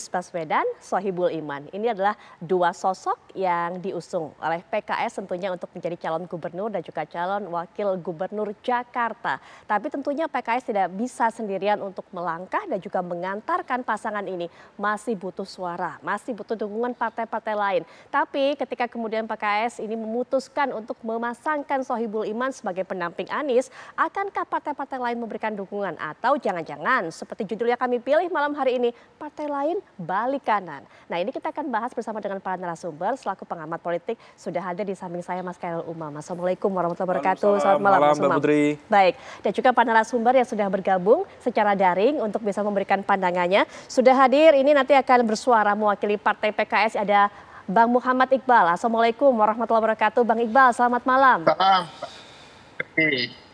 Anies Baswedan, Sohibul Iman. Ini adalah dua sosok yang diusung oleh PKS tentunya untuk menjadi calon gubernur dan juga calon wakil gubernur Jakarta. Tapi tentunya PKS tidak bisa sendirian untuk melangkah dan juga mengantarkan pasangan ini. Masih butuh suara, masih butuh dukungan partai-partai lain. Tapi ketika kemudian PKS ini memutuskan untuk memasangkan Sohibul Iman sebagai pendamping Anies, akankah partai-partai lain memberikan dukungan? Atau jangan-jangan seperti judul yang kami pilih malam hari ini, partai lain balik kanan. Nah, ini kita akan bahas bersama dengan para narasumber selaku pengamat politik. Sudah hadir di samping saya Mas Khairul Umam. Assalamualaikum warahmatullahi wabarakatuh. Selamat malam Mas Umam. Baik, dan juga para narasumber yang sudah bergabung secara daring untuk bisa memberikan pandangannya. Sudah hadir, ini nanti akan bersuara mewakili partai PKS, ada Bang Muhammad Iqbal. Assalamualaikum warahmatullahi wabarakatuh. Bang Iqbal, selamat malam.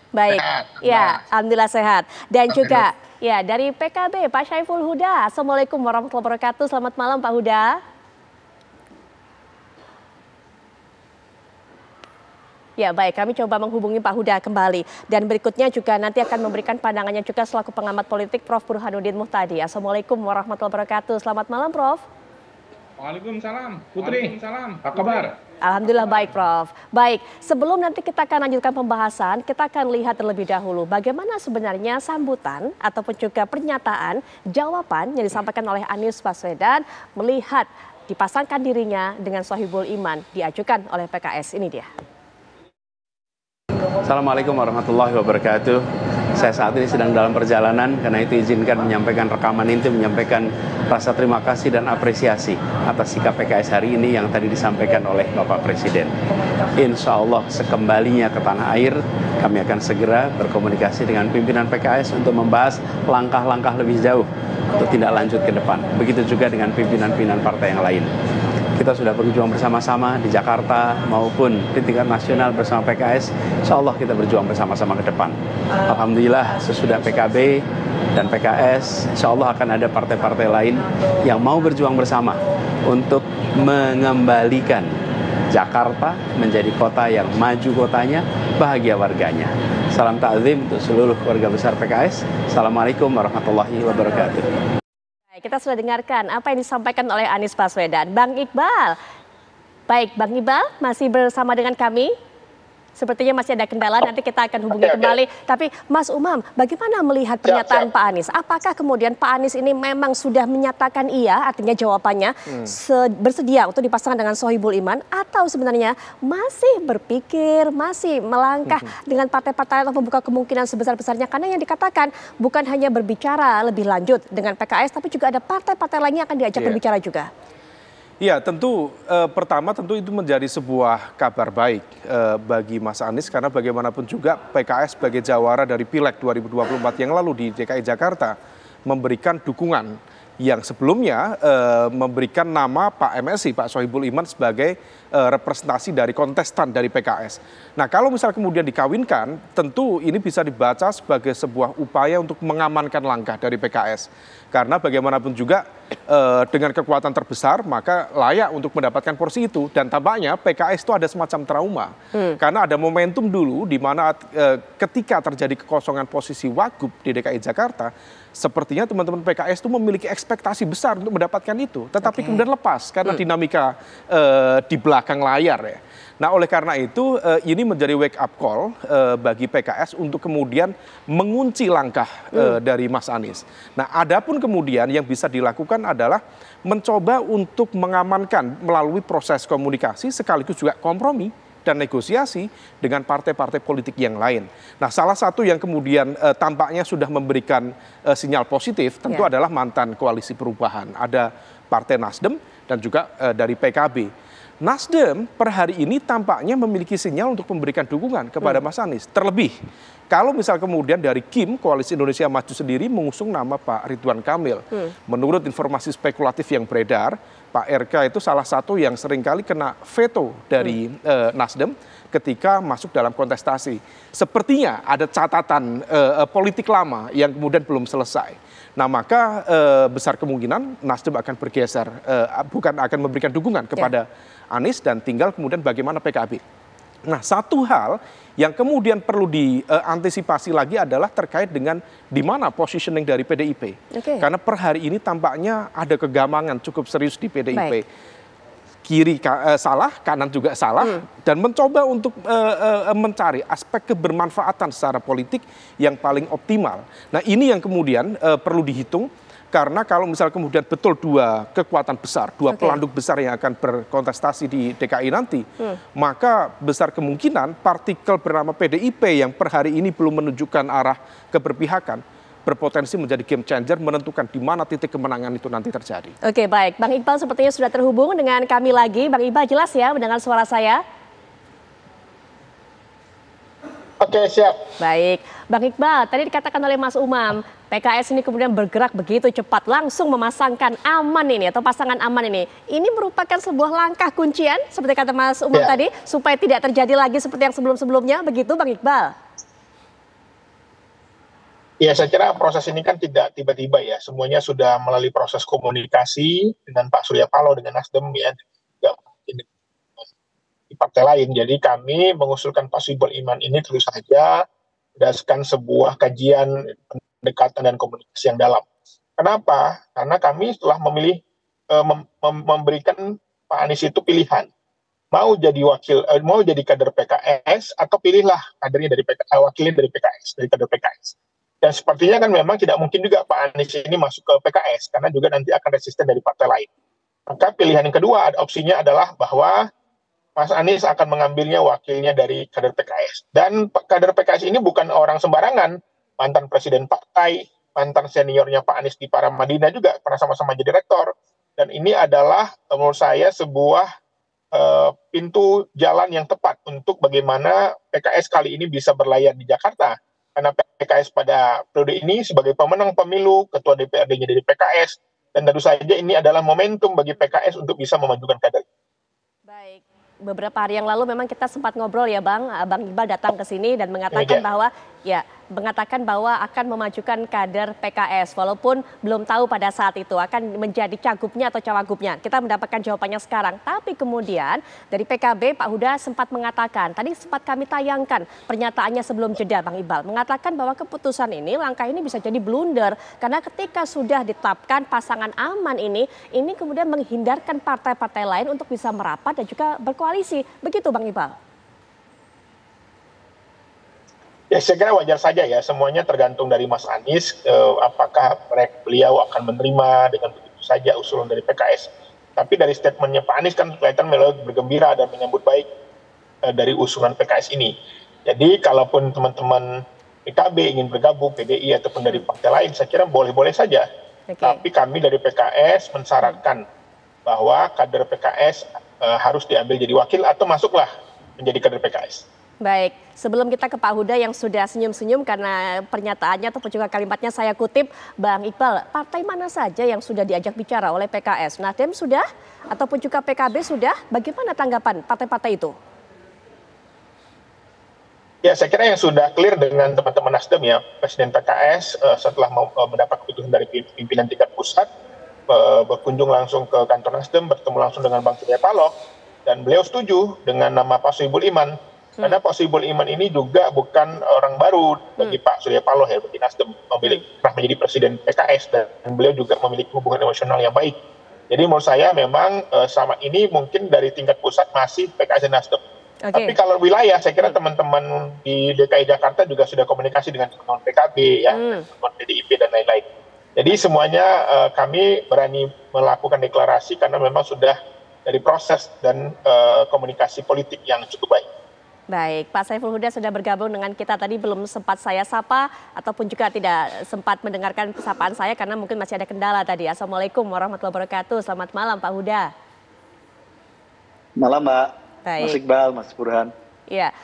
Baik, ya, alhamdulillah sehat. Dan juga ya dari PKB Pak Syaiful Huda. Assalamualaikum warahmatullahi wabarakatuh. Selamat malam Pak Huda. Ya baik, kami coba menghubungi Pak Huda kembali. Dan berikutnya juga nanti akan memberikan pandangannya juga selaku pengamat politik Prof. Burhanuddin Muhtadi. Assalamualaikum warahmatullahi wabarakatuh. Selamat malam Prof. Waalaikumsalam. Putri, apa kabar? Alhamdulillah baik Prof. Baik, sebelum nanti kita akan lanjutkan pembahasan, kita akan lihat terlebih dahulu bagaimana sebenarnya sambutan ataupun juga pernyataan jawaban yang disampaikan oleh Anies Baswedan melihat dipasangkan dirinya dengan Sohibul Iman diajukan oleh PKS. Ini dia. Assalamualaikum warahmatullahi wabarakatuh. Saya saat ini sedang dalam perjalanan, karena itu izinkan menyampaikan rekaman inti, menyampaikan rasa terima kasih dan apresiasi atas sikap PKS hari ini yang tadi disampaikan oleh Bapak Presiden. Insya Allah sekembalinya ke tanah air, kami akan segera berkomunikasi dengan pimpinan PKS untuk membahas langkah-langkah lebih jauh untuk tindak lanjut ke depan. Begitu juga dengan pimpinan-pimpinan partai yang lain. Kita sudah berjuang bersama-sama di Jakarta maupun di tingkat nasional bersama PKS. Insya Allah kita berjuang bersama-sama ke depan. Alhamdulillah sesudah PKB dan PKS, insya Allah akan ada partai-partai lain yang mau berjuang bersama untuk mengembalikan Jakarta menjadi kota yang maju kotanya, bahagia warganya. Salam ta'zim untuk seluruh keluarga besar PKS. Assalamualaikum warahmatullahi wabarakatuh. Kita sudah dengarkan apa yang disampaikan oleh Anies Baswedan. Bang Iqbal, baik Bang Iqbal masih bersama dengan kami? Sepertinya masih ada kendala, nanti kita akan hubungi kembali. Tapi Mas Umam, bagaimana melihat pernyataan Pak Anies? Apakah kemudian Pak Anies ini memang sudah menyatakan iya, artinya jawabannya bersedia untuk dipasangkan dengan Sohibul Iman, atau sebenarnya masih berpikir, masih melangkah dengan partai-partai atau membuka kemungkinan sebesar-besarnya? Karena yang dikatakan bukan hanya berbicara lebih lanjut dengan PKS, tapi juga ada partai-partai lainnya akan diajak berbicara juga. Ya tentu pertama tentu itu menjadi sebuah kabar baik bagi Mas Anies, karena bagaimanapun juga PKS sebagai jawara dari Pileg 2024 yang lalu di DKI Jakarta memberikan dukungan yang sebelumnya memberikan nama Pak MSI, Pak Sohibul Iman sebagai representasi dari kontestan dari PKS. Nah kalau misal kemudian dikawinkan, tentu ini bisa dibaca sebagai sebuah upaya untuk mengamankan langkah dari PKS. Karena bagaimanapun juga dengan kekuatan terbesar maka layak untuk mendapatkan porsi itu. Dan tampaknya PKS itu ada semacam trauma. Karena ada momentum dulu di mana ketika terjadi kekosongan posisi Wagub di DKI Jakarta, sepertinya teman-teman PKS itu memiliki ekspektasi besar untuk mendapatkan itu. Tetapi kemudian lepas karena dinamika di belakang layar ya. Nah oleh karena itu ini menjadi wake up call bagi PKS untuk kemudian mengunci langkah dari Mas Anies. Nah adapun kemudian yang bisa dilakukan adalah mencoba untuk mengamankan melalui proses komunikasi sekaligus juga kompromi dan negosiasi dengan partai-partai politik yang lain. Nah salah satu yang kemudian tampaknya sudah memberikan sinyal positif tentu adalah mantan koalisi perubahan. Ada Partai Nasdem dan juga dari PKB. Nasdem per hari ini tampaknya memiliki sinyal untuk memberikan dukungan kepada Mas Anies. Terlebih kalau misal kemudian dari KIM, Koalisi Indonesia Maju sendiri mengusung nama Pak Ridwan Kamil. Menurut informasi spekulatif yang beredar, Pak RK itu salah satu yang seringkali kena veto dari Nasdem ketika masuk dalam kontestasi. Sepertinya ada catatan politik lama yang kemudian belum selesai. Nah maka besar kemungkinan Nasdem akan bergeser, bukan akan memberikan dukungan kepada Anies, dan tinggal kemudian bagaimana PKB. Nah, satu hal yang kemudian perlu diantisipasi lagi adalah terkait dengan di mana positioning dari PDIP. Oke. Karena per hari ini tampaknya ada kegamangan cukup serius di PDIP. Baik. Kiri salah, kanan juga salah, dan mencoba untuk mencari aspek kebermanfaatan secara politik yang paling optimal. Nah, ini yang kemudian perlu dihitung. Karena kalau misal kemudian betul dua kekuatan besar, dua pelanduk besar yang akan berkontestasi di DKI nanti, maka besar kemungkinan partikel bernama PDIP yang per hari ini belum menunjukkan arah keberpihakan, berpotensi menjadi game changer menentukan di mana titik kemenangan itu nanti terjadi. Oke, baik. Bang Iqbal sepertinya sudah terhubung dengan kami lagi. Bang Iqbal jelas ya mendengar suara saya? Oke, siap. Baik, Bang Iqbal, tadi dikatakan oleh Mas Umam, PKS ini kemudian bergerak begitu cepat, langsung memasangkan aman ini atau pasangan aman ini. Ini merupakan sebuah langkah kuncian, seperti kata Mas Umam tadi, supaya tidak terjadi lagi seperti yang sebelum-sebelumnya, begitu Bang Iqbal? Ya, saya kira proses ini kan tidak tiba-tiba ya. Semuanya sudah melalui proses komunikasi dengan Pak Surya Paloh, dengan Nasdem ya, juga di partai lain. Jadi kami mengusulkan Pak Sohibul Iman ini terus saja berdasarkan sebuah kajian pendekatan dan komunikasi yang dalam. Kenapa? Karena kami telah memilih memberikan Pak Anies itu pilihan. Mau jadi mau jadi kader PKS atau pilihlah kadernya dari wakilnya dari PKS, dari kader PKS. Dan sepertinya kan memang tidak mungkin juga Pak Anies ini masuk ke PKS karena juga nanti akan resisten dari partai lain. Maka pilihan yang kedua opsinya adalah bahwa Mas Anies akan mengambilnya wakilnya dari kader PKS. Dan kader PKS ini bukan orang sembarangan, mantan presiden partai, mantan seniornya Pak Anies di Paramadina juga pernah sama-sama jadi rektor. Dan ini adalah menurut saya sebuah pintu jalan yang tepat untuk bagaimana PKS kali ini bisa berlayar di Jakarta. Karena PKS pada periode ini sebagai pemenang pemilu, ketua DPRD-nya dari PKS, dan tentu saja ini adalah momentum bagi PKS untuk bisa memajukan kader. Baik. Beberapa hari yang lalu memang kita sempat ngobrol ya Bang Iqbal datang ke sini dan mengatakan bahwa akan memajukan kader PKS walaupun belum tahu pada saat itu akan menjadi cagupnya atau cawagupnya. Kita mendapatkan jawabannya sekarang. Tapi kemudian dari PKB Pak Huda sempat mengatakan, tadi sempat kami tayangkan pernyataannya sebelum jeda Bang Iqbal, mengatakan bahwa keputusan ini, langkah ini bisa jadi blunder karena ketika sudah ditetapkan pasangan aman ini kemudian menghindarkan partai-partai lain untuk bisa merapat dan juga berkoalisi. Begitu Bang Iqbal? Ya, saya kira wajar saja ya, semuanya tergantung dari Mas Anies, apakah beliau akan menerima dengan begitu saja usulan dari PKS. Tapi dari statementnya Pak Anies kan kelihatan beliau bergembira dan menyambut baik dari usulan PKS ini. Jadi kalaupun teman-teman PKB ingin bergabung, PDI ataupun dari partai lain, saya kira boleh-boleh saja. Tapi kami dari PKS mensyaratkan bahwa kader PKS harus diambil jadi wakil atau masuklah menjadi kader PKS. Baik, sebelum kita ke Pak Huda yang sudah senyum-senyum karena pernyataannya ataupun juga kalimatnya saya kutip, Bang Iqbal, partai mana saja yang sudah diajak bicara oleh PKS? Nasdem sudah ataupun juga PKB sudah? Bagaimana tanggapan partai-partai itu? Ya, saya kira yang sudah clear dengan teman-teman Nasdem ya, Presiden PKS setelah mendapat keputusan dari pimpinan tingkat pusat, berkunjung langsung ke kantor Nasdem, bertemu langsung dengan Bang Surya Paloh, dan beliau setuju dengan nama Pak Sohibul Iman. Karena Pak Sohibul Iman ini juga bukan orang baru bagi Pak Surya Paloh ya, bagi Nasdem, pernah menjadi presiden PKS dan beliau juga memiliki hubungan emosional yang baik. Jadi menurut saya memang sama ini mungkin dari tingkat pusat masih PKS dan Nasdem. Tapi kalau wilayah, saya kira teman-teman di DKI Jakarta juga sudah komunikasi dengan teman-teman PKB ya, teman PDIP dan lain-lain. Jadi semuanya kami berani melakukan deklarasi karena memang sudah dari proses dan komunikasi politik yang cukup baik. Baik, Pak Saiful Huda sudah bergabung dengan kita tadi, belum sempat saya sapa ataupun juga tidak sempat mendengarkan sapaan saya karena mungkin masih ada kendala tadi. Assalamualaikum warahmatullahi wabarakatuh. Selamat malam Pak Huda. Malam Mbak. Baik. Mas Iqbal, Mas Burhan. Iya,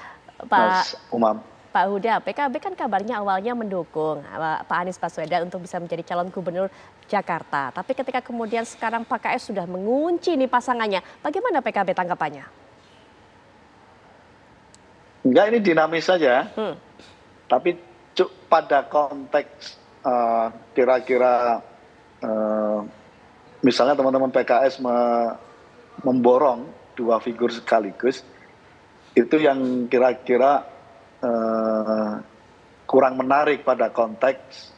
Mas Umam. Pak Huda, PKB kan kabarnya awalnya mendukung Pak Anies Baswedan untuk bisa menjadi calon gubernur Jakarta. Tapi ketika kemudian sekarang PKS sudah mengunci nih pasangannya, bagaimana PKB tanggapannya? Enggak, ini dinamis saja. Tapi pada konteks kira-kira misalnya teman-teman PKS memborong dua figur sekaligus, itu yang kira-kira kurang menarik pada konteks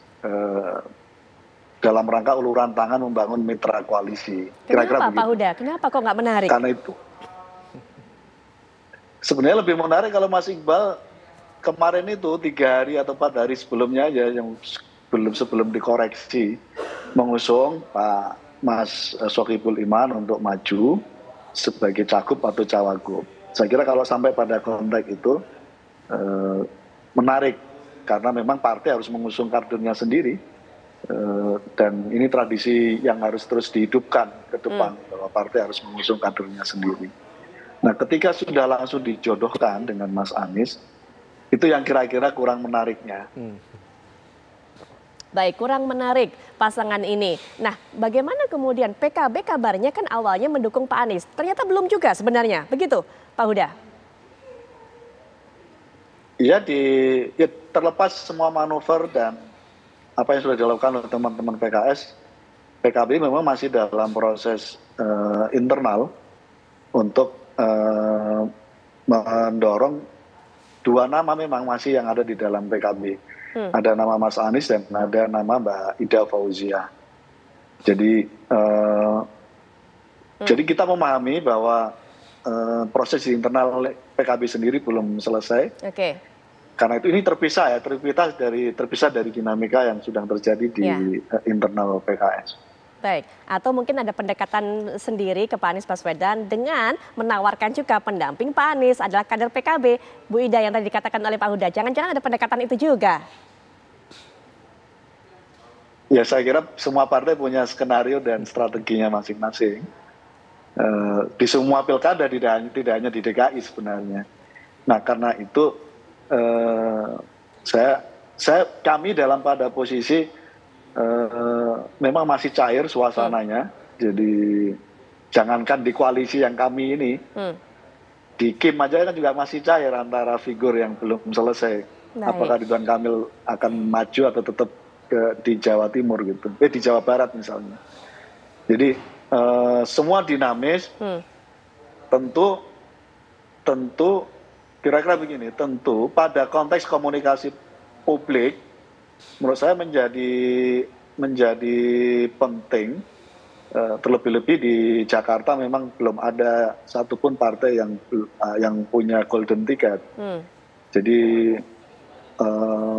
dalam rangka uluran tangan membangun mitra koalisi. Kira-kira Kenapa Pak begitu. Huda? Kenapa kok nggak menarik? Karena itu sebenarnya lebih menarik kalau Mas Iqbal kemarin itu 3 hari atau 4 hari sebelumnya aja, yang sebelum dikoreksi, mengusung Pak Mas Sohibul Iman untuk maju sebagai cagup atau cawagup. Saya kira kalau sampai pada konteks itu menarik, karena memang partai harus mengusung kadernya sendiri. Dan ini tradisi yang harus terus dihidupkan ke depan, bahwa partai harus mengusung kadernya sendiri. Nah, ketika sudah langsung dijodohkan dengan Mas Anies, itu yang kira-kira kurang menariknya. Baik, kurang menarik pasangan ini. Nah, bagaimana kemudian PKB kabarnya kan awalnya mendukung Pak Anies, ternyata belum juga sebenarnya, begitu Pak Huda? Ya, terlepas semua manuver dan apa yang sudah dilakukan oleh teman-teman PKS, PKB memang masih dalam proses internal untuk mendorong 2 nama memang masih yang ada di dalam PKB. Ada nama Mas Anies dan ada nama Mbak Ida Fauziah. Jadi kita memahami bahwa proses di internal PKB sendiri belum selesai. Oke. Karena itu ini terpisah dari dinamika yang sedang terjadi di internal PKS. Baik, atau mungkin ada pendekatan sendiri ke Pak Anies Baswedan dengan menawarkan juga pendamping Pak Anies adalah kader PKB, Bu Ida, yang tadi dikatakan oleh Pak Huda. Jangan-jangan ada pendekatan itu juga? Ya, saya kira semua partai punya skenario dan strateginya masing-masing. Di semua pilkada, tidak hanya di DKI sebenarnya. Nah, karena itu kami dalam pada posisi memang masih cair suasananya. Jadi jangankan di koalisi yang kami ini, di Kim aja kan juga masih cair antara figur yang belum selesai. Baik. Apakah Ridwan Kamil akan maju atau tetap di Jawa Timur gitu, di Jawa Barat misalnya. Jadi semua dinamis. Tentu kira-kira begini, tentu pada konteks komunikasi publik menurut saya menjadi penting, terlebih-lebih di Jakarta memang belum ada satupun partai yang punya golden ticket. Jadi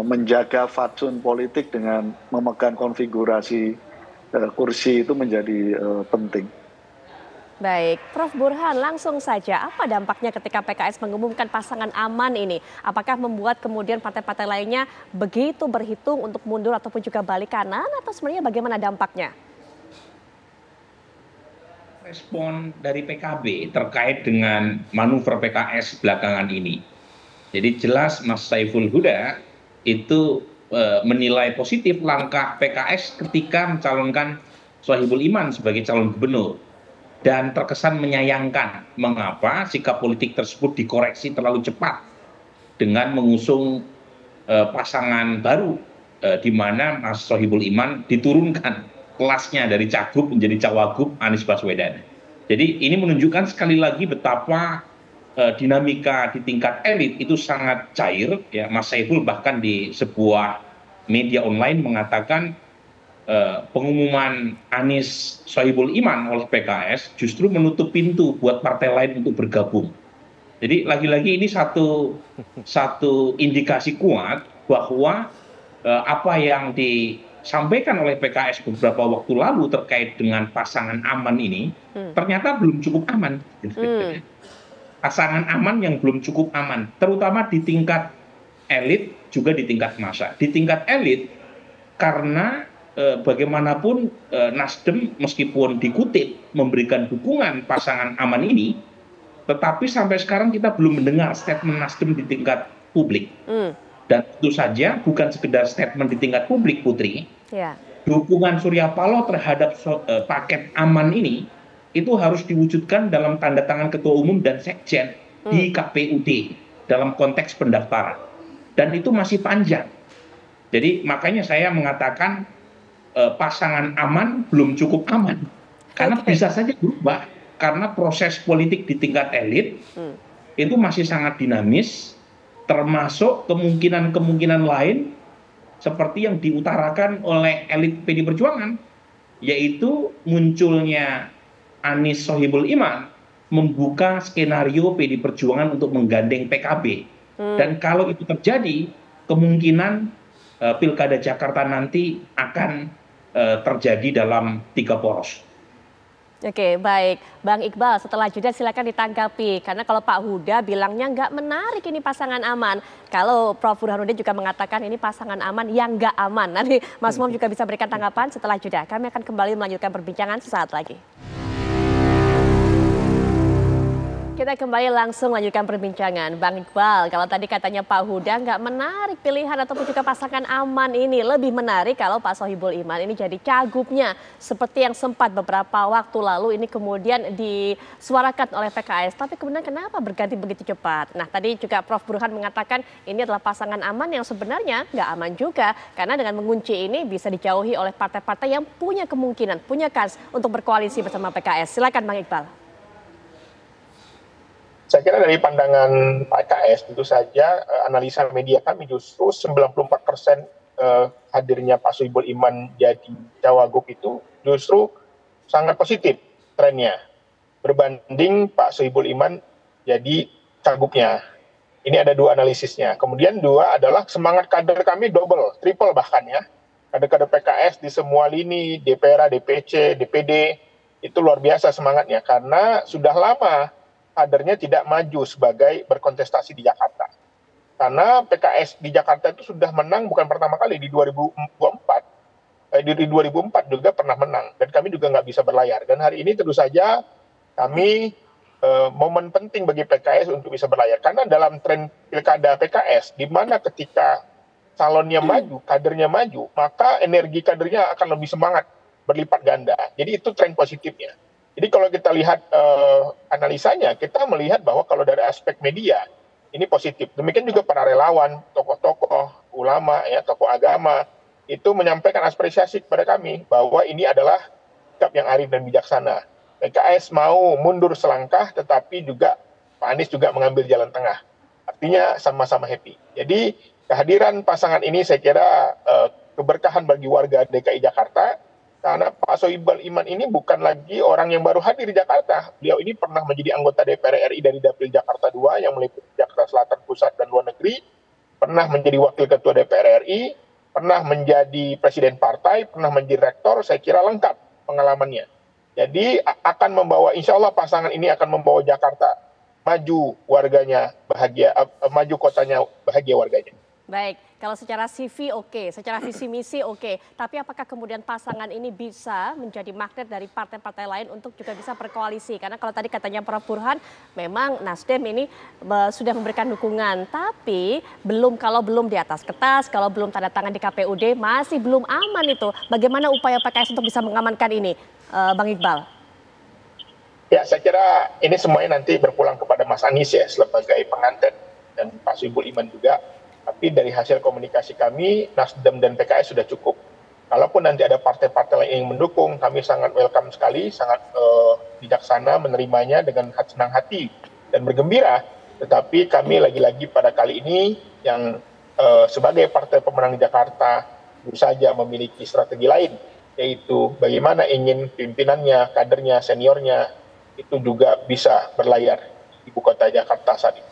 menjaga fatsun politik dengan memegang konfigurasi kursi itu menjadi penting. Baik, Prof. Burhan, langsung saja apa dampaknya ketika PKS mengumumkan pasangan aman ini? Apakah membuat kemudian partai-partai lainnya begitu berhitung untuk mundur ataupun juga balik kanan, atau sebenarnya bagaimana dampaknya? Respon dari PKB terkait dengan manuver PKS belakangan ini. Jadi jelas Mas Saiful Huda itu menilai positif langkah PKS ketika mencalonkan Sohibul Iman sebagai calon gubernur. Dan terkesan menyayangkan mengapa sikap politik tersebut dikoreksi terlalu cepat dengan mengusung pasangan baru, di mana Mas Sohibul Iman diturunkan kelasnya dari cagup menjadi cawagup Anies Baswedan. Jadi ini menunjukkan sekali lagi betapa dinamika di tingkat elit itu sangat cair. Ya, Mas Saiful bahkan di sebuah media online mengatakan pengumuman Anies Sohibul Iman oleh PKS justru menutup pintu buat partai lain untuk bergabung. Jadi lagi-lagi ini satu indikasi kuat bahwa apa yang disampaikan oleh PKS beberapa waktu lalu terkait dengan pasangan aman ini ternyata belum cukup aman. Pasangan aman yang belum cukup aman, terutama di tingkat elit juga di tingkat massa. Di tingkat elit karena bagaimanapun Nasdem meskipun dikutip memberikan dukungan pasangan aman ini, tetapi sampai sekarang kita belum mendengar statement Nasdem di tingkat publik. Dan tentu saja bukan sekedar statement di tingkat publik, Putri. Dukungan Surya Paloh terhadap paket aman ini itu harus diwujudkan dalam tanda tangan Ketua Umum dan Sekjen di KPUD dalam konteks pendaftaran. Dan itu masih panjang. Jadi makanya saya mengatakan pasangan aman belum cukup aman, karena bisa saja berubah karena proses politik di tingkat elit itu masih sangat dinamis, termasuk kemungkinan-kemungkinan lain seperti yang diutarakan oleh elit PD Perjuangan, yaitu munculnya Anies Sohibul Iman membuka skenario PD Perjuangan untuk menggandeng PKB. Dan kalau itu terjadi, kemungkinan Pilkada Jakarta nanti akan terjadi dalam 3 poros. Oke, baik. Bang Iqbal, setelah jeda silakan ditanggapi. Karena kalau Pak Huda bilangnya nggak menarik ini pasangan aman. Kalau Prof. Burhanuddin juga mengatakan ini pasangan aman yang nggak aman. Nanti Mas Umam juga bisa berikan tanggapan setelah jeda. Kami akan kembali melanjutkan perbincangan sesaat lagi. Kita kembali langsung lanjutkan perbincangan. Bang Iqbal, kalau tadi katanya Pak Huda nggak menarik pilihan ataupun juga pasangan aman ini. Lebih menarik kalau Pak Sohibul Iman ini jadi cagupnya. Seperti yang sempat beberapa waktu lalu ini kemudian disuarakan oleh PKS. Tapi kemudian kenapa berganti begitu cepat? Nah tadi juga Prof. Burhan mengatakan ini adalah pasangan aman yang sebenarnya nggak aman juga. Karena dengan mengunci ini bisa dijauhi oleh partai-partai yang punya kemungkinan, punya kans untuk berkoalisi bersama PKS. Silakan Bang Iqbal. Saya kira dari pandangan PKS tentu saja analisa media kami justru 94% hadirnya Pak Sohibul Iman jadi cawagup itu justru sangat positif trennya berbanding Pak Sohibul Iman jadi cagupnya. Ini ada 2 analisisnya. Kemudian 2 adalah semangat kader kami double, triple bahkan ya. Kader-kader PKS di semua lini, DPR, DPC, DPD itu luar biasa semangatnya karena sudah lama kadernya tidak maju sebagai berkontestasi di Jakarta. Karena PKS di Jakarta itu sudah menang bukan pertama kali di 2004. Di 2004 juga pernah menang dan kami juga nggak bisa berlayar. Dan hari ini tentu saja kami momen penting bagi PKS untuk bisa berlayar. Karena dalam tren pilkada PKS, di mana ketika calonnya maju, kadernya maju, maka energi kadernya akan lebih semangat, berlipat ganda. Jadi itu tren positifnya. Jadi kalau kita lihat analisanya, kita melihat bahwa kalau dari aspek media, ini positif. Demikian juga para relawan, tokoh-tokoh, ulama, ya, tokoh agama, itu menyampaikan apresiasi kepada kami bahwa ini adalah sikap yang arif dan bijaksana. PKS mau mundur selangkah, tetapi juga Pak Anies juga mengambil jalan tengah. Artinya sama-sama happy. Jadi kehadiran pasangan ini saya kira keberkahan bagi warga DKI Jakarta, karena Pak Sohibul Iman ini bukan lagi orang yang baru hadir di Jakarta. Beliau ini pernah menjadi anggota DPR RI dari Dapil Jakarta II yang meliputi Jakarta Selatan, Pusat, dan Luar Negeri. Pernah menjadi Wakil Ketua DPR RI, pernah menjadi Presiden Partai, pernah menjadi Rektor, saya kira lengkap pengalamannya. Jadi akan membawa, insya Allah pasangan ini akan membawa Jakarta maju warganya bahagia, maju kotanya bahagia warganya. Baik, kalau secara CV oke, secara visi misi oke. Tapi apakah kemudian pasangan ini bisa menjadi magnet dari partai-partai lain untuk juga bisa berkoalisi? Karena kalau tadi katanya Prof. Burhan, memang Nasdem ini sudah memberikan dukungan. Tapi kalau belum di atas kertas, kalau belum tanda tangan di KPUD, masih belum aman itu. Bagaimana upaya PKS untuk bisa mengamankan ini, Bang Iqbal? Ya, saya kira ini semuanya nanti berpulang kepada Mas Anies ya, sebagai pengantin. Dan Pak Sohibul Iman juga. Tapi dari hasil komunikasi kami, Nasdem dan PKS sudah cukup. Kalaupun nanti ada partai-partai lain yang mendukung, kami sangat welcome sekali, sangat bijaksana menerimanya dengan senang hati dan bergembira. Tetapi kami lagi-lagi pada kali ini yang sebagai partai pemenang di Jakarta tentu saja memiliki strategi lain, yaitu bagaimana ingin pimpinannya, kadernya, seniornya itu juga bisa berlayar di ibu kota Jakarta saat ini.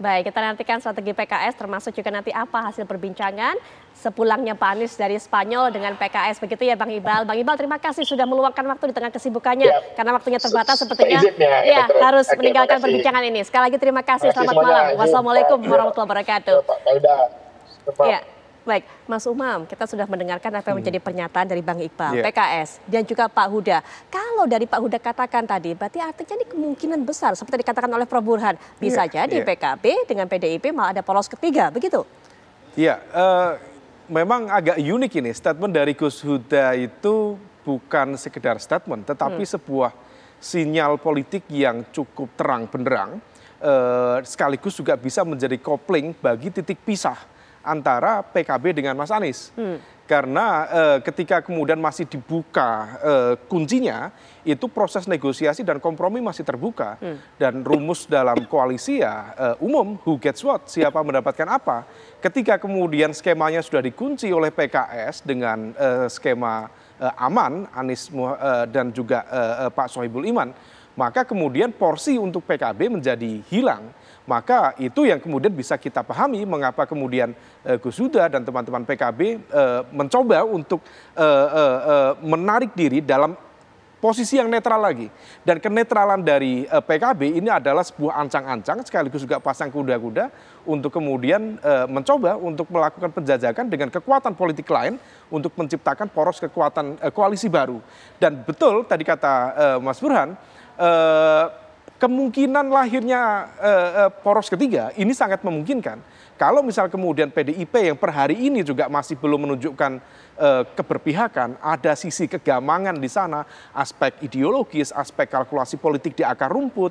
Baik, kita nantikan strategi PKS termasuk juga nanti apa hasil perbincangan sepulangnya Pak Anies dari Spanyol dengan PKS. Begitu ya Bang Iqbal. Bang Iqbal terima kasih sudah meluangkan waktu di tengah kesibukannya. Ya, karena waktunya terbatas sepertinya ya harus meninggalkan perbincangan ini. Sekali lagi terima kasih. Selamat malam. Wassalamualaikum warahmatullahi wabarakatuh. Ya. Baik, Mas Umam, kita sudah mendengarkan apa yang menjadi pernyataan dari Bang Iqbal, PKS, dan juga Pak Huda. Kalau dari Pak Huda katakan tadi, berarti artinya ini kemungkinan besar, seperti dikatakan oleh Prof. Burhan, bisa jadi PKB dengan PDIP malah ada poros ketiga, begitu? Iya, memang agak unik ini, statement dari Gus Huda itu bukan sekedar statement, tetapi sebuah sinyal politik yang cukup terang benderang, sekaligus juga bisa menjadi kopling bagi titik pisah antara PKB dengan Mas Anies. Karena ketika kemudian masih dibuka kuncinya, itu proses negosiasi dan kompromi masih terbuka. Dan rumus dalam koalisi ya umum, who gets what, siapa mendapatkan apa. Ketika kemudian skemanya sudah dikunci oleh PKS dengan skema aman, Anies dan juga Pak Sohibul Iman, maka kemudian porsi untuk PKB menjadi hilang. Maka itu yang kemudian bisa kita pahami mengapa kemudian Gus Huda dan teman-teman PKB mencoba untuk menarik diri dalam posisi yang netral lagi. Dan kenetralan dari PKB ini adalah sebuah ancang-ancang sekaligus juga pasang kuda-kuda untuk kemudian mencoba untuk melakukan penjajakan dengan kekuatan politik lain untuk menciptakan poros kekuatan koalisi baru. Dan betul tadi kata Mas Burhan, kemungkinan lahirnya poros ketiga ini sangat memungkinkan. Kalau misal kemudian PDIP yang per hari ini juga masih belum menunjukkan keberpihakan, ada sisi kegamangan di sana, aspek ideologis, aspek kalkulasi politik di akar rumput,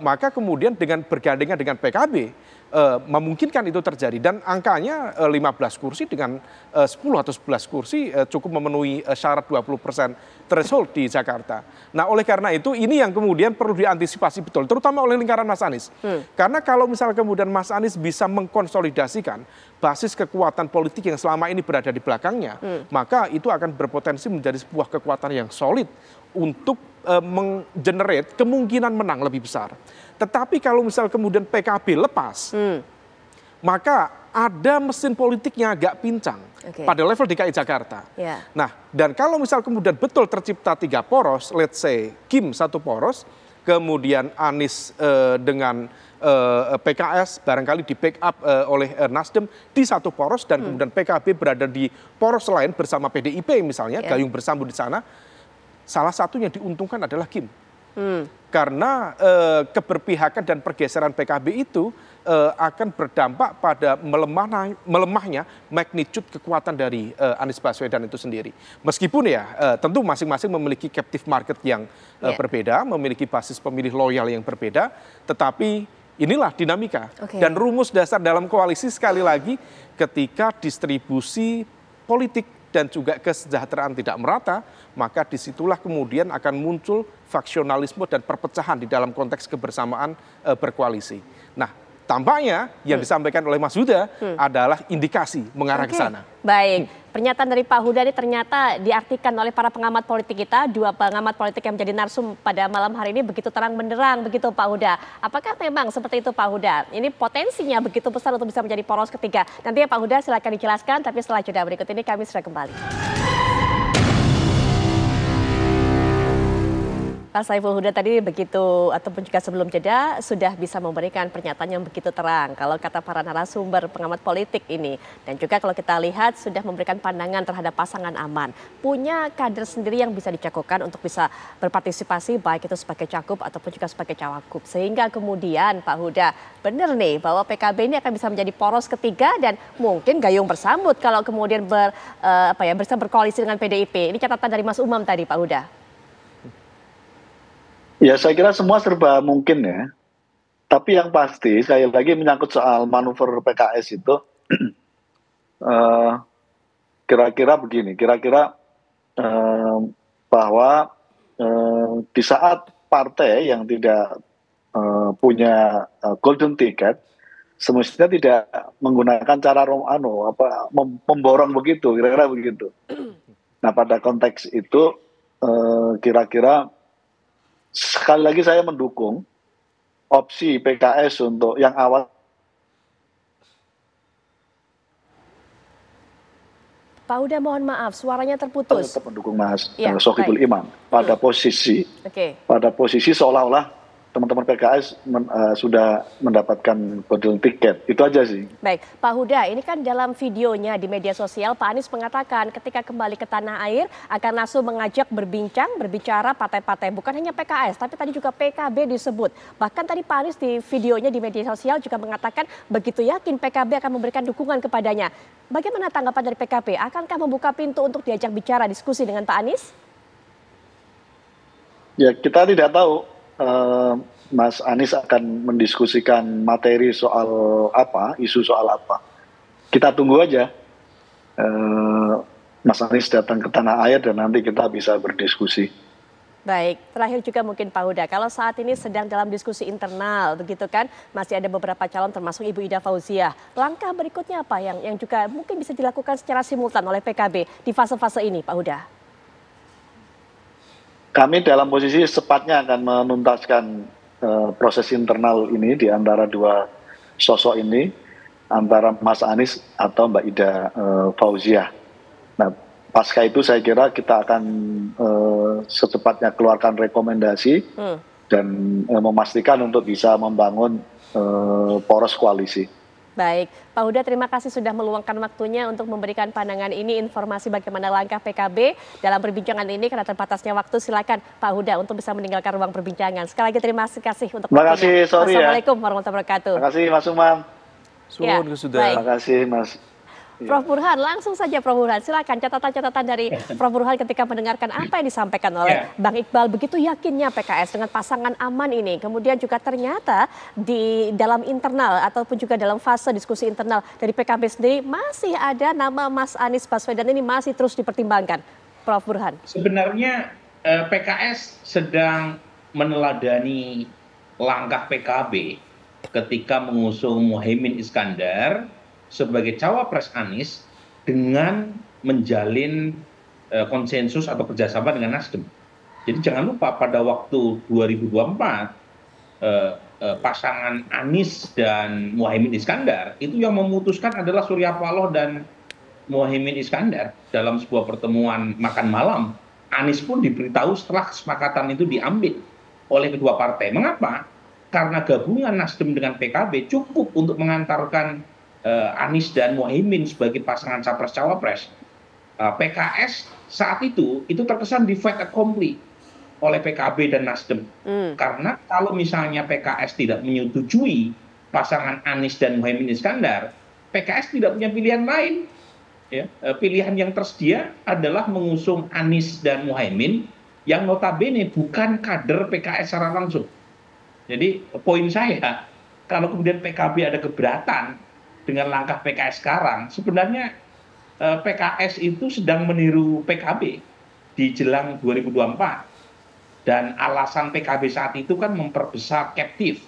maka kemudian dengan bergandengan dengan PKB, memungkinkan itu terjadi. Dan angkanya 15 kursi dengan 10 atau 11 kursi cukup memenuhi syarat 20% threshold di Jakarta. Nah oleh karena itu ini yang kemudian perlu diantisipasi betul, terutama oleh lingkaran Mas Anies. Karena kalau misalnya kemudian Mas Anies bisa mengkonsolidasikan basis kekuatan politik yang selama ini berada di belakangnya, maka itu akan berpotensi menjadi sebuah kekuatan yang solid untuk menggenerate kemungkinan menang lebih besar. Tetapi kalau misal kemudian PKB lepas, maka ada mesin politiknya agak pincang pada level DKI Jakarta. Nah, dan kalau misal kemudian betul tercipta 3 poros, let's say Kim 1 poros, kemudian Anies dengan PKS barangkali di backup oleh Nasdem di 1 poros, dan kemudian PKB berada di poros lain bersama PDIP misalnya, gayung bersambut di sana, salah satu yang diuntungkan adalah Kim. Karena keberpihakan dan pergeseran PKB itu akan berdampak pada melemahnya magnitude kekuatan dari Anies Baswedan itu sendiri. Meskipun ya tentu masing-masing memiliki captive market yang berbeda, memiliki basis pemilih loyal yang berbeda, tetapi inilah dinamika. Dan rumus dasar dalam koalisi sekali lagi ketika distribusi politik dan juga kesejahteraan tidak merata, maka disitulah kemudian akan muncul faksionalisme dan perpecahan di dalam konteks kebersamaan berkoalisi. Nah, tampaknya yang disampaikan oleh Mas Huda adalah indikasi mengarah ke sana. Baik, pernyataan dari Pak Huda ini ternyata diartikan oleh para pengamat politik kita, 2 pengamat politik yang menjadi narsum pada malam hari ini begitu terang benderang begitu Pak Huda. Apakah memang seperti itu Pak Huda? Ini potensinya begitu besar untuk bisa menjadi poros ketiga. Nanti ya Pak Huda silakan dijelaskan, tapi setelah jeda berikut ini kami sudah kembali. Pak Saiful Huda tadi begitu ataupun juga sebelum jeda sudah bisa memberikan pernyataan yang begitu terang kalau kata para narasumber pengamat politik ini, dan juga kalau kita lihat sudah memberikan pandangan terhadap pasangan aman, punya kader sendiri yang bisa dicakukan untuk bisa berpartisipasi baik itu sebagai cagup ataupun juga sebagai cawagup, sehingga kemudian Pak Huda benar nih bahwa PKB ini akan bisa menjadi poros ketiga dan mungkin gayung bersambut kalau kemudian bisa berkoalisi dengan PDIP. Ini catatan dari Mas Umam tadi Pak Huda. Ya saya kira semua serba mungkin ya. Tapi yang pasti sekali lagi menyangkut soal manuver PKS itu kira-kira begini, kira-kira bahwa di saat partai yang tidak punya golden ticket semestinya tidak menggunakan cara memborong begitu, kira-kira begitu. Nah pada konteks itu kira-kira sekali lagi saya mendukung opsi PKS untuk yang awal. Pak Huda mohon maaf, suaranya terputus. Tetap mendukung Mas Sohibul Iman pada posisi seolah-olah teman-teman PKS sudah mendapatkan golden ticket. Itu aja sih. Baik, Pak Huda, ini kan dalam videonya di media sosial Pak Anies mengatakan ketika kembali ke tanah air akan langsung mengajak berbicara partai-partai, bukan hanya PKS, tapi tadi juga PKB disebut. Bahkan tadi Pak Anies di videonya di media sosial juga mengatakan begitu yakin PKB akan memberikan dukungan kepadanya. Bagaimana tanggapan dari PKB? Akankah membuka pintu untuk diajak bicara diskusi dengan Pak Anies? Ya, kita tidak tahu. Mas Anies akan mendiskusikan materi soal apa, isu soal apa. Kita tunggu aja. Mas Anies datang ke tanah air dan nanti kita bisa berdiskusi. Baik, terakhir juga mungkin Pak Huda, kalau saat ini sedang dalam diskusi internal, begitu kan, masih ada beberapa calon termasuk Ibu Ida Fauziah. Langkah berikutnya apa yang juga mungkin bisa dilakukan secara simultan oleh PKB di fase-fase ini, Pak Huda? Kami dalam posisi secepatnya akan menuntaskan proses internal ini di antara dua sosok ini, antara Mas Anies atau Mbak Ida Fauziah. Nah, pasca itu saya kira kita akan secepatnya keluarkan rekomendasi dan memastikan untuk bisa membangun poros koalisi. Baik, Pak Huda terima kasih sudah meluangkan waktunya untuk memberikan pandangan ini, informasi bagaimana langkah PKB dalam perbincangan ini. Karena terbatasnya waktu, silakan Pak Huda untuk bisa meninggalkan ruang perbincangan. Sekali lagi terima kasih untuk waktunya. Terima kasih, sorry ya. Assalamualaikum warahmatullahi wabarakatuh. Terima kasih Mas Umam. Ya, terima kasih Mas. Prof Burhan, langsung saja Prof Burhan, silakan catatan-catatan dari Prof Burhan ketika mendengarkan apa yang disampaikan oleh Bang Iqbal. Begitu yakinnya PKS dengan pasangan aman ini, kemudian juga ternyata di dalam internal ataupun juga dalam fase diskusi internal dari PKB sendiri masih ada nama Mas Anies Baswedan ini masih terus dipertimbangkan. Prof Burhan. Sebenarnya PKS sedang meneladani langkah PKB ketika mengusung Muhaimin Iskandar sebagai cawapres Anies dengan menjalin konsensus atau kerjasama dengan Nasdem. Jadi jangan lupa pada waktu 2024 pasangan Anies dan Muhaimin Iskandar itu yang memutuskan adalah Surya Paloh dan Muhaimin Iskandar dalam sebuah pertemuan makan malam. Anies pun diberitahu setelah kesepakatan itu diambil oleh kedua partai. Mengapa? Karena gabungan Nasdem dengan PKB cukup untuk mengantarkan Anies dan Muhaimin sebagai pasangan capres-cawapres. PKS saat itu terkesan di fait accompli oleh PKB dan Nasdem. Karena kalau misalnya PKS tidak menyetujui pasangan Anies dan Muhaimin Iskandar, PKS tidak punya pilihan lain. Ya, pilihan yang tersedia adalah mengusung Anies dan Muhaimin yang notabene bukan kader PKS secara langsung. Jadi poin saya, kalau kemudian PKB ada keberatan dengan langkah PKS sekarang, sebenarnya PKS itu sedang meniru PKB di jelang 2024. Dan alasan PKB saat itu kan memperbesar captive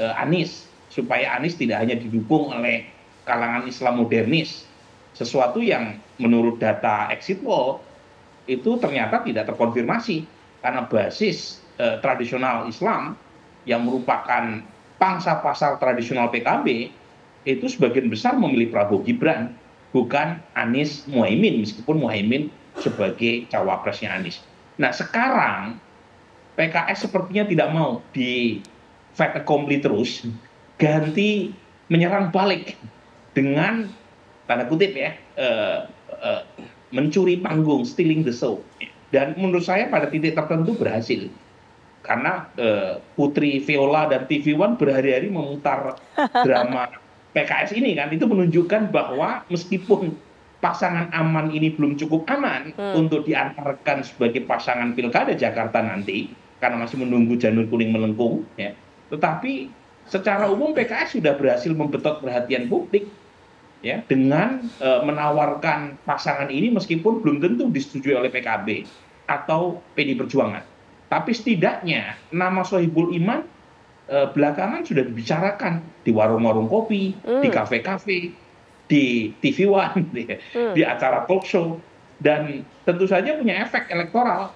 Anies, supaya Anies tidak hanya didukung oleh kalangan Islam modernis, sesuatu yang menurut data exit poll itu ternyata tidak terkonfirmasi, karena basis tradisional Islam yang merupakan pangsa pasar tradisional PKB itu sebagian besar memilih Prabowo Gibran, bukan Anies Muhaimin, meskipun Muhaimin sebagai cawapresnya Anies. Nah sekarang PKS sepertinya tidak mau di fait accompli terus, ganti menyerang balik dengan tanda kutip ya, mencuri panggung, stealing the show. Dan menurut saya pada titik tertentu berhasil. Karena Putri Viola dan TV One berhari-hari memutar drama PKS ini kan, itu menunjukkan bahwa meskipun pasangan aman ini belum cukup aman untuk diantarkan sebagai pasangan pilkada Jakarta nanti, karena masih menunggu janur kuning melengkung, ya, tetapi secara umum PKS sudah berhasil membetot perhatian publik, ya, dengan menawarkan pasangan ini meskipun belum tentu disetujui oleh PKB atau PD Perjuangan. Tapi setidaknya nama Sohibul Iman belakangan sudah dibicarakan di warung-warung kopi, di kafe-kafe, di TV One, di acara talk show, dan tentu saja punya efek elektoral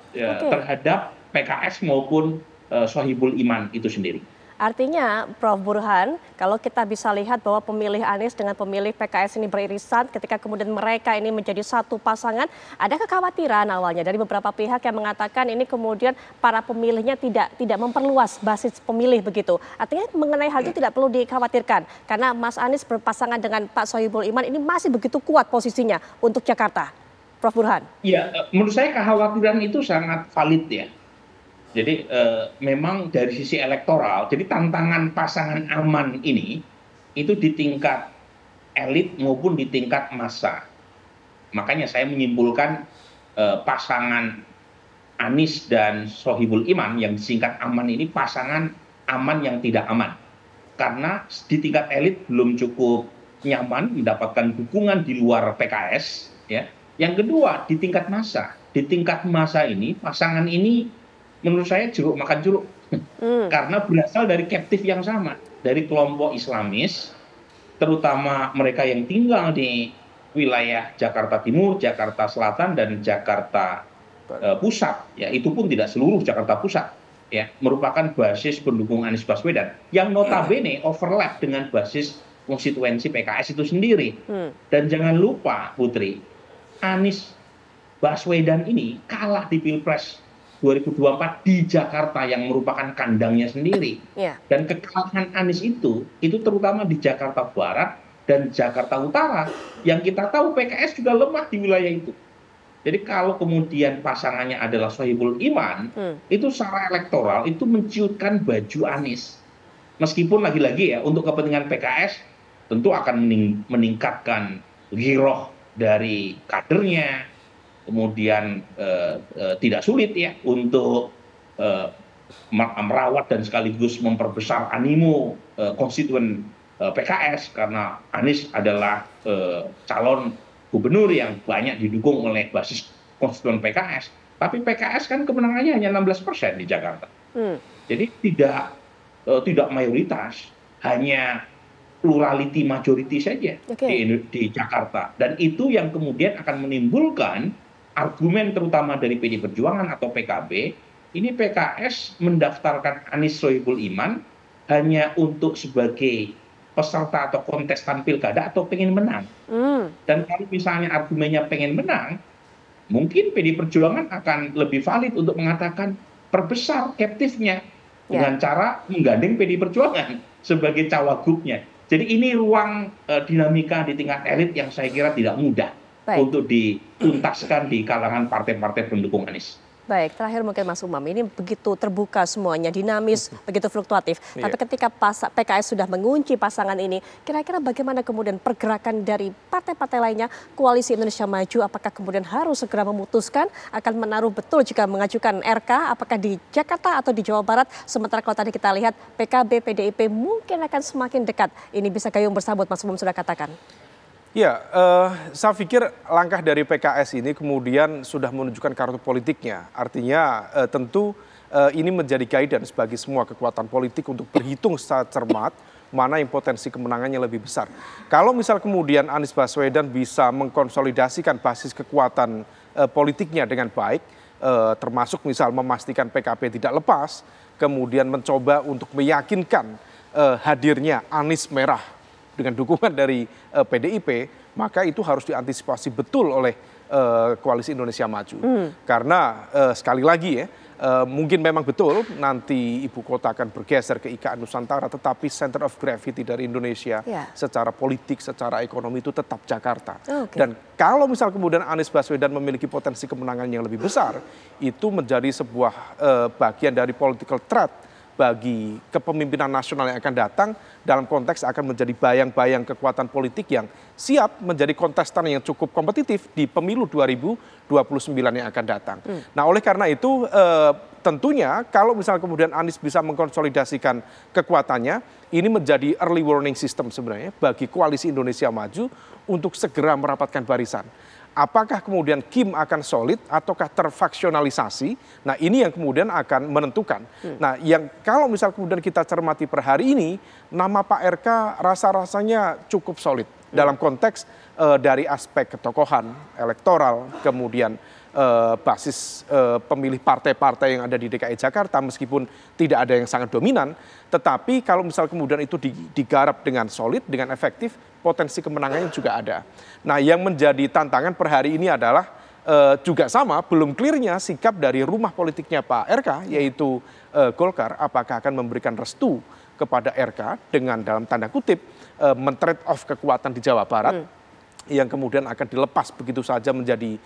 terhadap PKS maupun Sohibul Iman itu sendiri. Artinya Prof Burhan, kalau kita bisa lihat bahwa pemilih Anies dengan pemilih PKS ini beririsan, ketika kemudian mereka ini menjadi satu pasangan, ada kekhawatiran awalnya dari beberapa pihak yang mengatakan ini kemudian para pemilihnya tidak memperluas basis pemilih begitu. Artinya mengenai hal itu tidak perlu dikhawatirkan, karena Mas Anies berpasangan dengan Pak Sohibul Iman ini masih begitu kuat posisinya untuk Jakarta. Prof Burhan. Ya, menurut saya kekhawatiran itu sangat valid ya. Jadi memang dari sisi elektoral, jadi tantangan pasangan aman ini itu di tingkat elit maupun di tingkat massa. Makanya saya menyimpulkan pasangan Anies dan Sohibul Iman yang disingkat aman ini pasangan aman yang tidak aman. Karena di tingkat elit belum cukup nyaman mendapatkan dukungan di luar PKS ya. Yang kedua di tingkat massa. Di tingkat massa ini pasangan ini menurut saya jeruk makan jeruk. Karena berasal dari captive yang sama, dari kelompok Islamis, terutama mereka yang tinggal di wilayah Jakarta Timur, Jakarta Selatan, dan Jakarta Pusat. Ya, itu pun tidak seluruh Jakarta Pusat. Ya, merupakan basis pendukung Anies Baswedan yang notabene overlap dengan basis konstituensi PKS itu sendiri. Dan jangan lupa Putri, Anies Baswedan ini kalah di Pilpres 2024 di Jakarta yang merupakan kandangnya sendiri. Dan kekalahan Anies itu terutama di Jakarta Barat dan Jakarta Utara yang kita tahu PKS juga lemah di wilayah itu. Jadi kalau kemudian pasangannya adalah Sohibul Iman, itu secara elektoral itu menciutkan baju Anies. Meskipun lagi-lagi ya untuk kepentingan PKS tentu akan meningkatkan giroh dari kadernya, kemudian tidak sulit ya untuk merawat dan sekaligus memperbesar animo konstituen PKS karena Anies adalah calon gubernur yang banyak didukung oleh basis konstituen PKS. Tapi PKS kan kemenangannya hanya 16% di Jakarta. Jadi tidak mayoritas, hanya plurality majority saja di Jakarta. Dan itu yang kemudian akan menimbulkan argumen terutama dari PD Perjuangan atau PKB, ini PKS mendaftarkan Anies Sohibul Iman hanya untuk sebagai peserta atau kontestan pilkada atau pengen menang. Dan kalau misalnya argumennya pengen menang, mungkin PD Perjuangan akan lebih valid untuk mengatakan perbesar captive-nya dengan cara menggandeng PD Perjuangan sebagai cawagupnya. Jadi ini ruang dinamika di tingkat elit yang saya kira tidak mudah untuk dituntaskan di kalangan partai-partai pendukung Anies. Baik, terakhir mungkin Mas Umam, ini begitu terbuka semuanya, dinamis, begitu fluktuatif. Tapi ketika PKS sudah mengunci pasangan ini, kira-kira bagaimana kemudian pergerakan dari partai-partai lainnya, Koalisi Indonesia Maju, apakah kemudian harus segera memutuskan akan menaruh betul jika mengajukan RK, apakah di Jakarta atau di Jawa Barat, sementara kalau tadi kita lihat PKB, PDIP mungkin akan semakin dekat. Ini bisa gayung bersambut, Mas Umam sudah katakan. Ya, saya pikir langkah dari PKS ini kemudian sudah menunjukkan kartu politiknya. Artinya tentu ini menjadi guidance bagi semua kekuatan politik untuk berhitung secara cermat mana yang potensi kemenangannya lebih besar. Kalau misal kemudian Anies Baswedan bisa mengkonsolidasikan basis kekuatan politiknya dengan baik, termasuk misal memastikan PKB tidak lepas, kemudian mencoba untuk meyakinkan hadirnya Anies merah dengan dukungan dari PDIP, maka itu harus diantisipasi betul oleh Koalisi Indonesia Maju. Karena sekali lagi ya, mungkin memang betul nanti ibu kota akan bergeser ke IKN Nusantara, tetapi center of gravity dari Indonesia secara politik, secara ekonomi itu tetap Jakarta. Dan kalau misal kemudian Anies Baswedan memiliki potensi kemenangan yang lebih besar, itu menjadi sebuah bagian dari political threat bagi kepemimpinan nasional yang akan datang, dalam konteks akan menjadi bayang-bayang kekuatan politik yang siap menjadi kontestan yang cukup kompetitif di pemilu 2029 yang akan datang. Nah, oleh karena itu tentunya kalau misalnya kemudian Anies bisa mengkonsolidasikan kekuatannya, ini menjadi early warning system sebenarnya bagi Koalisi Indonesia Maju untuk segera merapatkan barisan. Apakah kemudian Kim akan solid ataukah terfaksionalisasi? Nah, ini yang kemudian akan menentukan. Nah, yang kalau misal kemudian kita cermati per hari ini, nama Pak RK rasa-rasanya cukup solid dalam konteks dari aspek ketokohan, elektoral, kemudian basis pemilih partai-partai yang ada di DKI Jakarta, meskipun tidak ada yang sangat dominan, tetapi kalau misal kemudian itu digarap dengan solid, dengan efektif, potensi kemenangannya juga ada. Nah, yang menjadi tantangan per hari ini adalah juga sama, belum clearnya sikap dari rumah politiknya Pak RK, yaitu Golkar, apakah akan memberikan restu kepada RK dengan dalam tanda kutip men-trade off kekuatan di Jawa Barat, yang kemudian akan dilepas begitu saja menjadi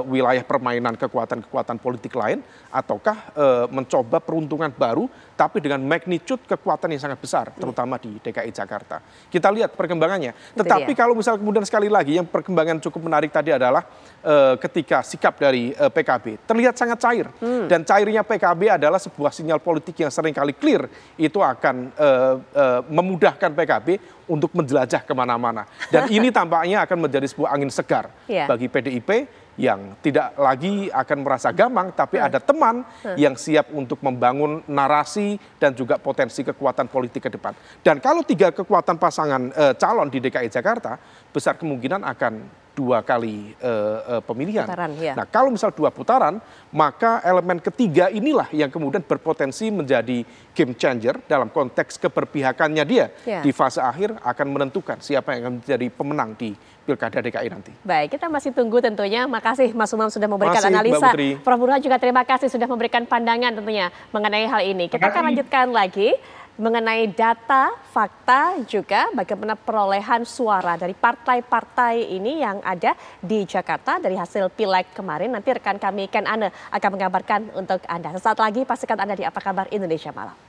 wilayah permainan kekuatan-kekuatan politik lain, ataukah mencoba peruntungan baru tapi dengan magnitude kekuatan yang sangat besar, terutama di DKI Jakarta. Kita lihat perkembangannya. Tetapi kalau misal kemudian sekali lagi yang perkembangan cukup menarik tadi adalah ketika sikap dari PKB terlihat sangat cair, dan cairnya PKB adalah sebuah sinyal politik yang seringkali clear, itu akan memudahkan PKB untuk menjelajah kemana-mana. Dan ini tampaknya akan menjadi sebuah angin segar bagi PDIP yang tidak lagi akan merasa gamang, tapi ada teman yang siap untuk membangun narasi dan juga potensi kekuatan politik ke depan. Dan kalau 3 kekuatan pasangan calon di DKI Jakarta, besar kemungkinan akan 2 kali pemilihan. Putaran, Nah, kalau misal 2 putaran, maka elemen ketiga inilah yang kemudian berpotensi menjadi game changer dalam konteks keberpihakannya dia di fase akhir akan menentukan siapa yang akan menjadi pemenang di Pilkada DKI nanti. Baik, kita masih tunggu tentunya. Makasih Mas Umam sudah memberikan analisa. Prof. Burhan juga terima kasih sudah memberikan pandangan tentunya mengenai hal ini. Kita akan lanjutkan lagi mengenai data, fakta, juga bagaimana perolehan suara dari partai-partai ini yang ada di Jakarta dari hasil Pileg kemarin. Nanti rekan kami Ken Ane akan mengabarkan untuk Anda. Sesaat lagi pastikan Anda di Apa Kabar Indonesia Malam.